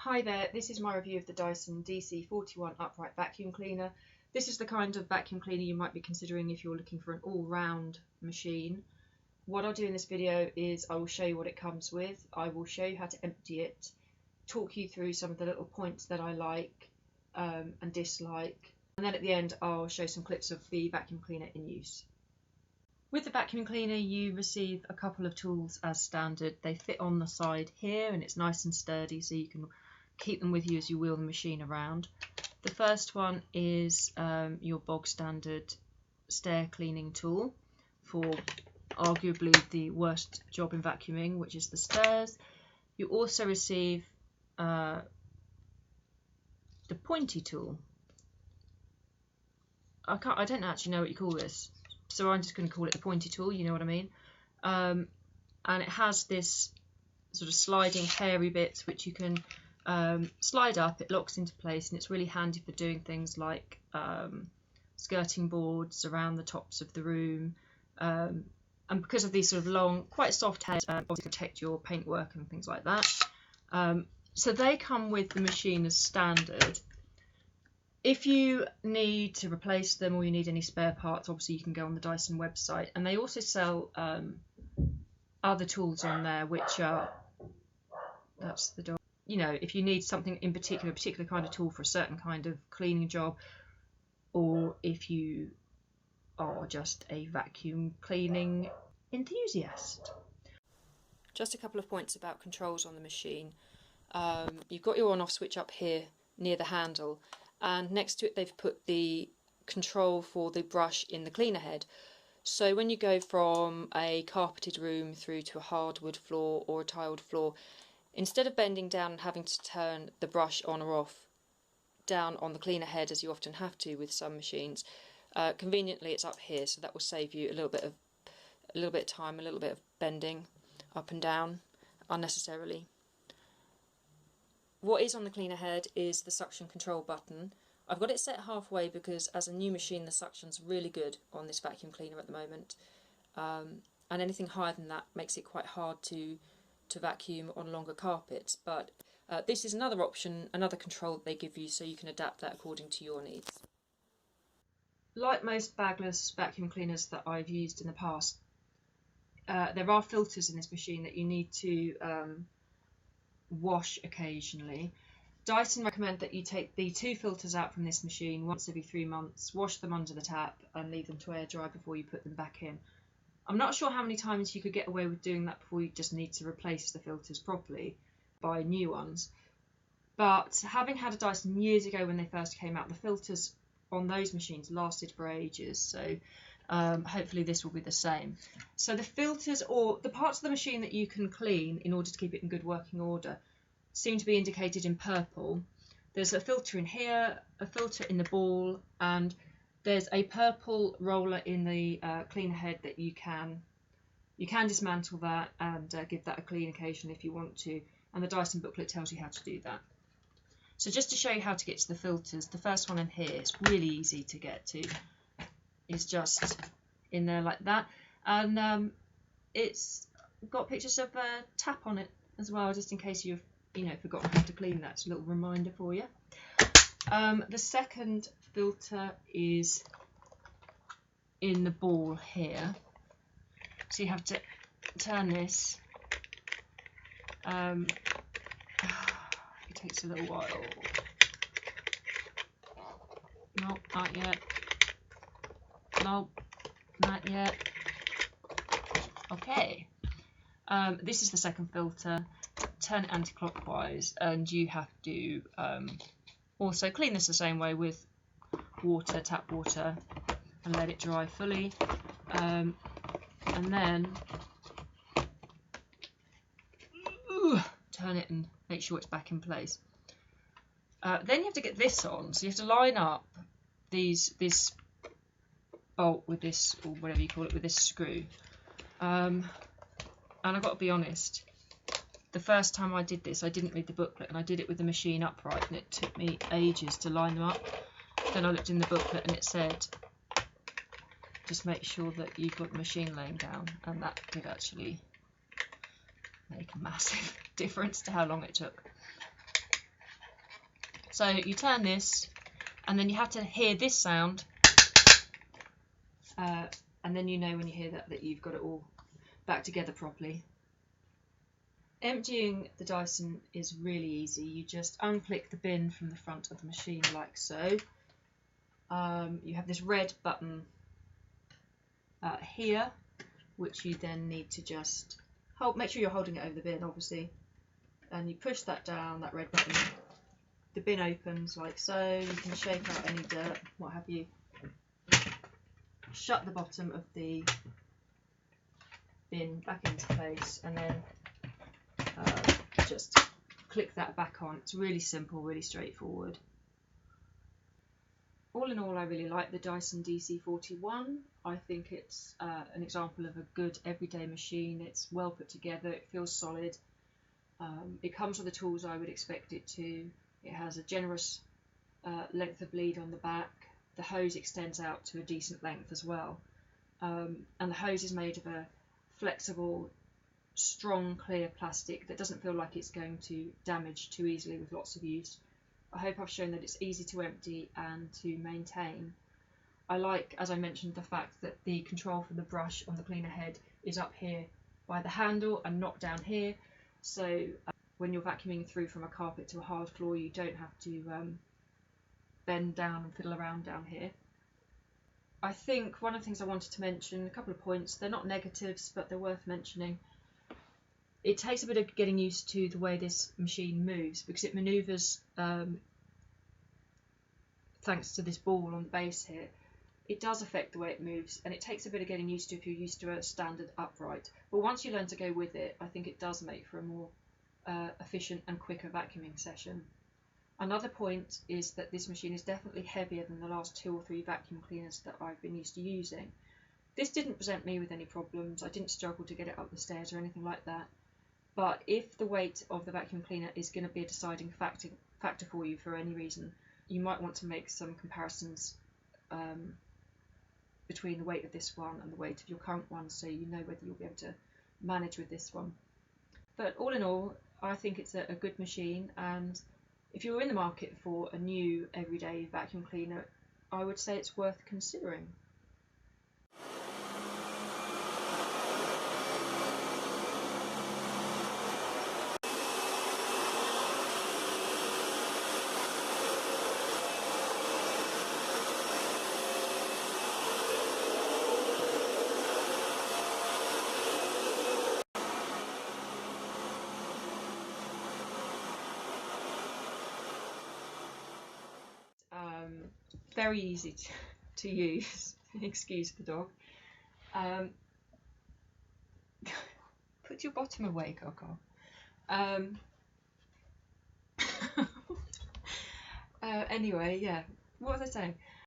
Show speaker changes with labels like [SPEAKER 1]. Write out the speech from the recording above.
[SPEAKER 1] Hi there, this is my review of the Dyson DC41 upright vacuum cleaner. This is the kind of vacuum cleaner you might be considering if you're looking for an all-round machine. What I'll do in this video is I will show you what it comes with, I will show you how to empty it, talk you through some of the little points that I like and dislike, and then at the end I'll show some clips of the vacuum cleaner in use. With the vacuum cleaner you receive a couple of tools as standard. They fit on the side here and it's nice and sturdy so you can keep them with you as you wheel the machine around. The first one is your bog standard stair cleaning tool for arguably the worst job in vacuuming, which is the stairs. You also receive the pointy tool. I don't actually know what you call this, so I'm just going to call it the pointy tool, you know what I mean. And it has this sort of sliding hairy bits which you can slide up, it locks into place, and it's really handy for doing things like skirting boards around the tops of the room, and because of these sort of long, quite soft heads, obviously protect your paintwork and things like that. So they come with the machine as standard. If you need to replace them or you need any spare parts, obviously you can go on the Dyson website, and they also sell other tools on there which are, that's the dog. You know, if you need something in particular, a particular kind of tool for a certain kind of cleaning job, or if you are just a vacuum cleaning enthusiast. Just a couple of points about controls on the machine. You've got your on-off switch up here near the handle, and next to it they've put the control for the brush in the cleaner head. So when you go from a carpeted room through to a hardwood floor or a tiled floor, instead of bending down and having to turn the brush on or off down on the cleaner head as you often have to with some machines, conveniently it's up here, so that will save you a little bit of time, a little bit of bending up and down unnecessarily. What is on the cleaner head is the suction control button. I've got it set halfway because as a new machine the suction's really good on this vacuum cleaner at the moment, and anything higher than that makes it quite hard to vacuum on longer carpets, but this is another option, another control that they give you, so you can adapt that according to your needs. Like most bagless vacuum cleaners that I've used in the past, there are filters in this machine that you need to wash occasionally. Dyson recommend that you take the 2 filters out from this machine once every 3 months, wash them under the tap and leave them to air dry before you put them back in. I'm not sure how many times you could get away with doing that before you just need to replace the filters properly, buy new ones. But having had a Dyson years ago when they first came out, the filters on those machines lasted for ages, so hopefully this will be the same. So the filters, or the parts of the machine that you can clean in order to keep it in good working order, seem to be indicated in purple. There's a filter in here, a filter in the ball, and there's a purple roller in the cleaner head that you can dismantle that and give that a clean occasionally if you want to, and the Dyson booklet tells you how to do that. So just to show you how to get to the filters, the first one in here is really easy to get to. It's just in there like that, and it's got pictures of a tap on it as well, just in case you've forgotten how to clean that. It's a little reminder for you. The second filter is in the ball here, so you have to turn this. It takes a little while. No, not yet. No, not yet. Okay. This is the second filter. Turn it anti-clockwise, and you have to also clean this the same way with water, tap water, and let it dry fully, and then turn it and make sure it's back in place. Then you have to get this on, so you have to line up this bolt with this, or whatever you call it, with this screw, and I've got to be honest, the first time I did this I didn't read the booklet, and I did it with the machine upright, and it took me ages to line them up. Then I looked in the booklet and it said just make sure that you've got the machine laying down, and that did actually make a massive difference to how long it took. So you turn this, and then you have to hear this sound, and then you know when you hear that you've got it all back together properly. Emptying the Dyson is really easy. You just unclick the bin from the front of the machine like so. You have this red button here, which you then need to just hold. Make sure you're holding it over the bin, obviously, and you push that down, that red button. The bin opens like so. You can shake out any dirt, what have you. Shut the bottom of the bin back into place, and then just click that back on. It's really simple, really straightforward. All in all, I really like the Dyson DC41. I think it's an example of a good everyday machine. It's well put together, it feels solid. It comes with the tools I would expect it to. It has a generous length of bleed on the back. The hose extends out to a decent length as well. And the hose is made of a flexible, strong, clear plastic that doesn't feel like it's going to damage too easily with lots of use. I hope I've shown that it's easy to empty and to maintain. I like, as I mentioned, the fact that the control for the brush on the cleaner head is up here by the handle and not down here. So when you're vacuuming through from a carpet to a hard floor, you don't have to bend down and fiddle around down here. I think one of the things I wanted to mention, a couple of points, they're not negatives, but they're worth mentioning. It takes a bit of getting used to the way this machine moves, because it manoeuvres thanks to this ball on the base here. It does affect the way it moves, and it takes a bit of getting used to if you're used to a standard upright. But once you learn to go with it, I think it does make for a more efficient and quicker vacuuming session. Another point is that this machine is definitely heavier than the last 2 or 3 vacuum cleaners that I've been used to using. This didn't present me with any problems. I didn't struggle to get it up the stairs or anything like that. But if the weight of the vacuum cleaner is going to be a deciding factor for you for any reason, you might want to make some comparisons between the weight of this one and the weight of your current one, so you know whether you'll be able to manage with this one. But all in all, I think it's a good machine, and if you're in the market for a new everyday vacuum cleaner, I would say it's worth considering. Very easy to use. Excuse the dog. Put your bottom away, Coco. Anyway, yeah, what was I saying?